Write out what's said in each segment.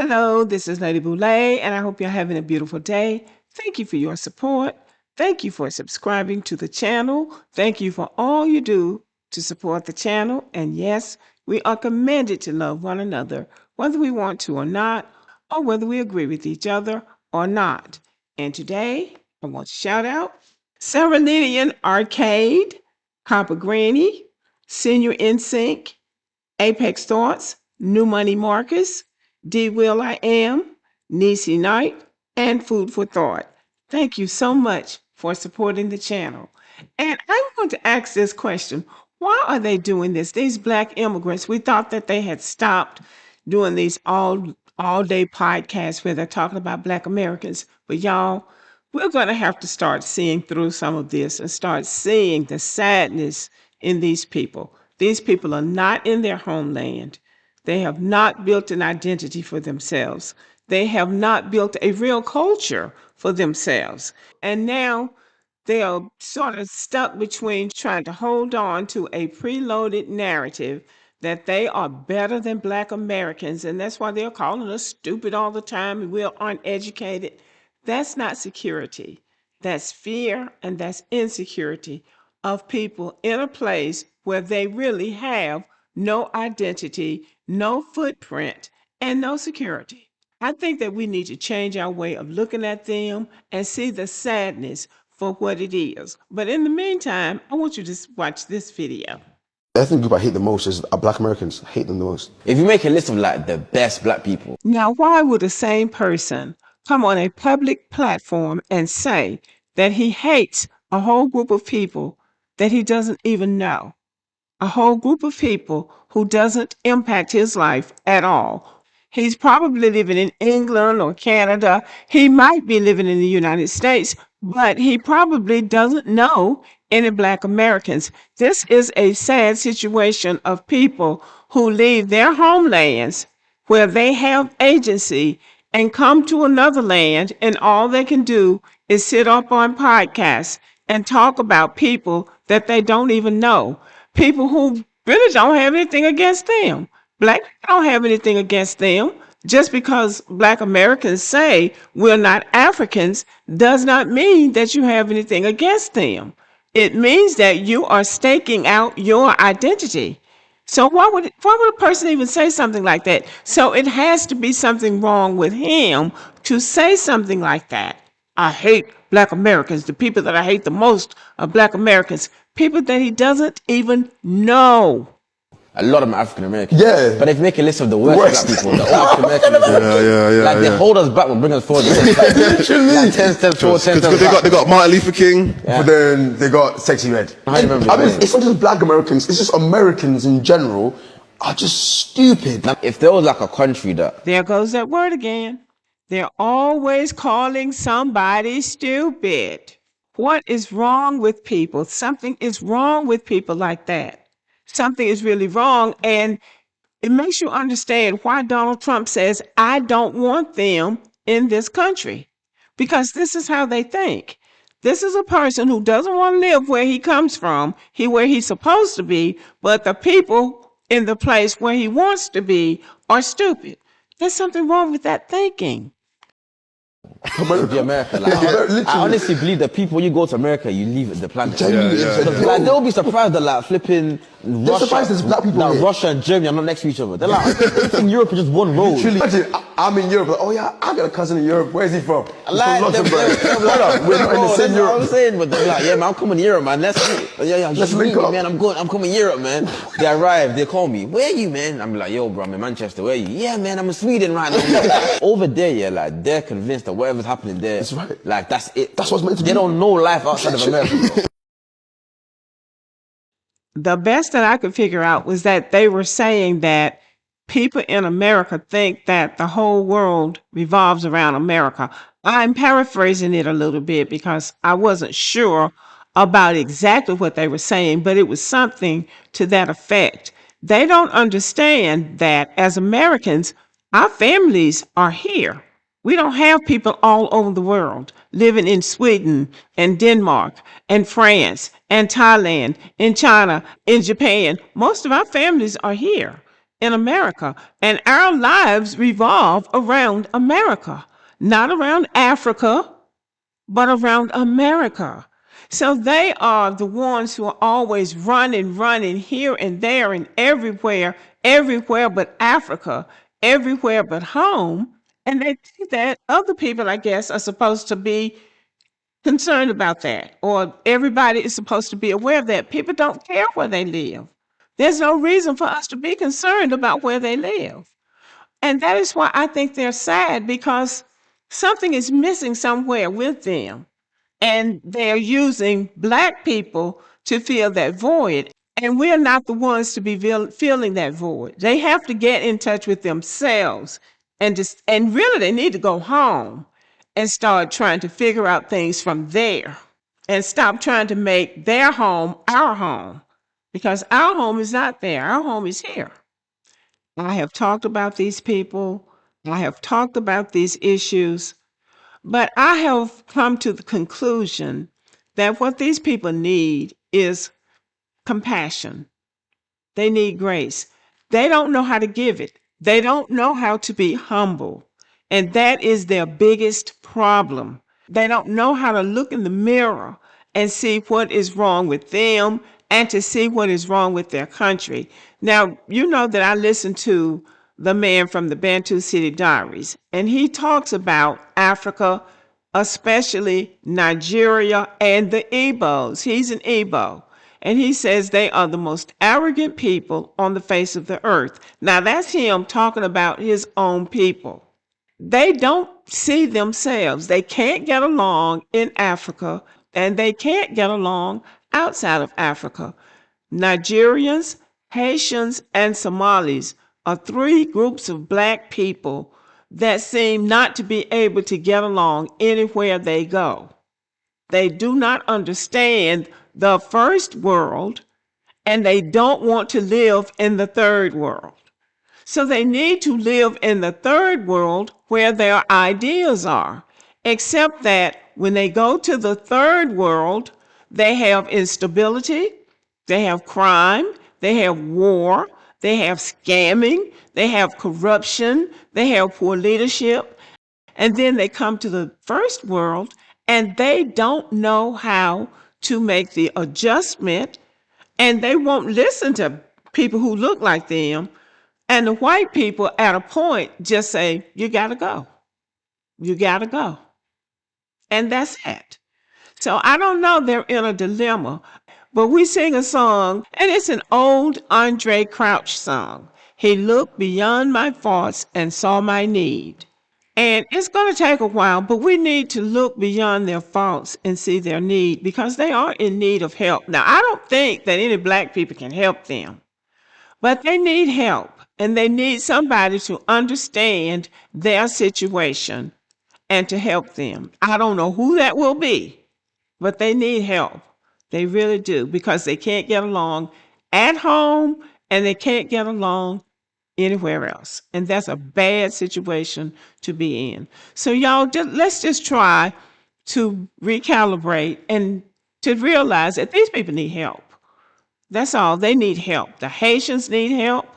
Hello, this is Lady Boulay, and I hope you're having a beautiful day. Thank you for your support. Thank you for subscribing to the channel. Thank you for all you do to support the channel. And yes, we are commanded to love one another, whether we want to or not, or whether we agree with each other or not. And today, I want to shout out Serenadian Arcade, Copper Granny, Senior NSYNC, Apex Thoughts, New Money Marcus, D Will I Am, Nisi Knight, and Food for Thought. Thank you so much for supporting the channel. And I want to ask this question. Why are they doing this? These black immigrants, we thought that they had stopped doing these all day podcasts where they're talking about black Americans. But y'all, we're going to have to start seeing through some of this and start seeing the sadness in these people. These people are not in their homeland. They have not built an identity for themselves. They have not built a real culture for themselves. And now they are sort of stuck between trying to hold on to a preloaded narrative that they are better than black Americans. And that's why they're calling us stupid all the time and we're uneducated. That's not security. That's fear and that's insecurity of people in a place where they really have no identity, no footprint, and no security. I think that we need to change our way of looking at them and see the sadness for what it is. But in the meantime, I want you to watch this video. The ethnic group I hate the most is black Americans. I hate them the most. If you make a list of like the best black people. Now, why would the same person come on a public platform and say that he hates a whole group of people that he doesn't even know? A whole group of people who doesn't impact his life at all. He's probably living in England or Canada. He might be living in the United States, but he probably doesn't know any black Americans. This is a sad situation of people who leave their homelands where they have agency and come to another land, and all they can do is sit up on podcasts and talk about people that they don't even know. People who really don't have anything against them. Black don't have anything against them. Just because black Americans say we're not Africans does not mean that you have anything against them. It means that you are staking out your identity. So why would a person even say something like that? So it has to be something wrong with him to say something like that. I hate black Americans. The people that I hate the most are black Americans. People that he doesn't even know. A lot of them are African Americans. Yeah. But if you make a list of the worst black people, the African Americans, like they hold us back but bring us forward. Literally. Like 10 steps forward, 10 steps back. They got Martin Luther King, but then they got Sexy Red. I mean, it's not just black Americans, it's just Americans in general are just stupid. Now, if there was like a country that... There goes that word again. They're always calling somebody stupid. What is wrong with people? Something is wrong with people like that. Something is really wrong, and it makes you understand why Donald Trump says, I don't want them in this country, because this is how they think. This is a person who doesn't want to live where he comes from, where he's supposed to be, but the people in the place where he wants to be are stupid. There's something wrong with that thinking. America. Like, I honestly believe that people, when you go to America, you leave the planet. Like, they'll be surprised that like flipping Russia and Germany are not next to each other. They're like, in Europe is just one road. Literally, I'm in Europe. Like, oh yeah, I got a cousin in Europe. Where is he from? Like, from Luxembourg. We're not in the same Europe. I'm saying, but they're like, yeah, man, I'm coming to Europe, man. Let's link up, man. I'm coming to Europe, man. They arrive, they call me. Where are you, man? I'm like, yo, bro, I'm in Manchester. Where are you? Yeah, man, I'm in Sweden right now. Over there, yeah, like they're convinced that whatever's happening there, that's right. Like that's it. That's what's meant to be. They don't know life outside of America. The best that I could figure out was that they were saying that people in America think that the whole world revolves around America. I'm paraphrasing it a little bit because I wasn't sure about exactly what they were saying, but it was something to that effect. They don't understand that as Americans, our families are here. We don't have people all over the world living in Sweden and Denmark and France and Thailand, in China, in Japan. Most of our families are here. in America. And our lives revolve around America, not around Africa, but around America. So they are the ones who are always running here and there and everywhere but Africa, everywhere but home. And they think that other people, I guess, are supposed to be concerned about that, or everybody is supposed to be aware of that. People don't care where they live. There's no reason for us to be concerned about where they live. And that is why I think they're sad, because something is missing somewhere with them. And they're using Black people to fill that void. And we're not the ones to be filling that void. They have to get in touch with themselves, and really they need to go home and start trying to figure out things from there, and stop trying to make their home our home, because our home is not there. Our home is here. I have talked about these people. I have talked about these issues, but I have come to the conclusion that what these people need is compassion. They need grace. They don't know how to give it. They don't know how to be humble. And that is their biggest problem. They don't know how to look in the mirror and see what is wrong with them and to see what is wrong with their country. Now, you know that I listen to the man from the Bantu City Diaries, and he talks about Africa, especially Nigeria and the Igbos. He's an Igbo. And he says they are the most arrogant people on the face of the earth. Now, that's him talking about his own people. They don't see themselves. They can't get along in Africa, and they can't get along outside of Africa. Nigerians, Haitians, and Somalis are three groups of Black people that seem not to be able to get along anywhere they go. They do not understand the first world, and they don't want to live in the third world. So they need to live in the third world where their ideas are, except that when they go to the third world, they have instability, they have crime, they have war, they have scamming, they have corruption, they have poor leadership. And then they come to the first world and they don't know how to make the adjustment, and they won't listen to people who look like them. And the white people at a point just say, you gotta go. You gotta go. And that's it. So I don't know, they're in a dilemma. But we sing a song, and it's an old Andre Crouch song. He looked beyond my faults and saw my need. And it's going to take a while, but we need to look beyond their faults and see their need, because they are in need of help. Now, I don't think that any Black people can help them, but they need help, and they need somebody to understand their situation and to help them. I don't know who that will be, but they need help. They really do, because they can't get along at home and they can't get along anywhere else. And that's a bad situation to be in. So y'all, let's just try to recalibrate and to realize that these people need help. That's all. They need help. The Haitians need help.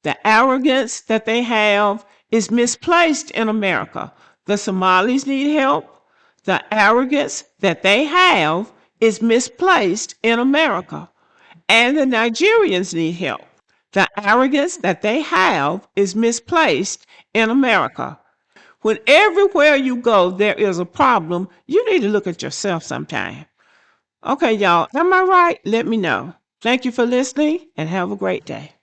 The arrogance that they have is misplaced in America. The Somalis need help. The arrogance that they have is misplaced in America. And the Nigerians need help. The arrogance that they have is misplaced in America. When everywhere you go, there is a problem, you need to look at yourself sometime. Okay, y'all, am I right? Let me know. Thank you for listening, and have a great day.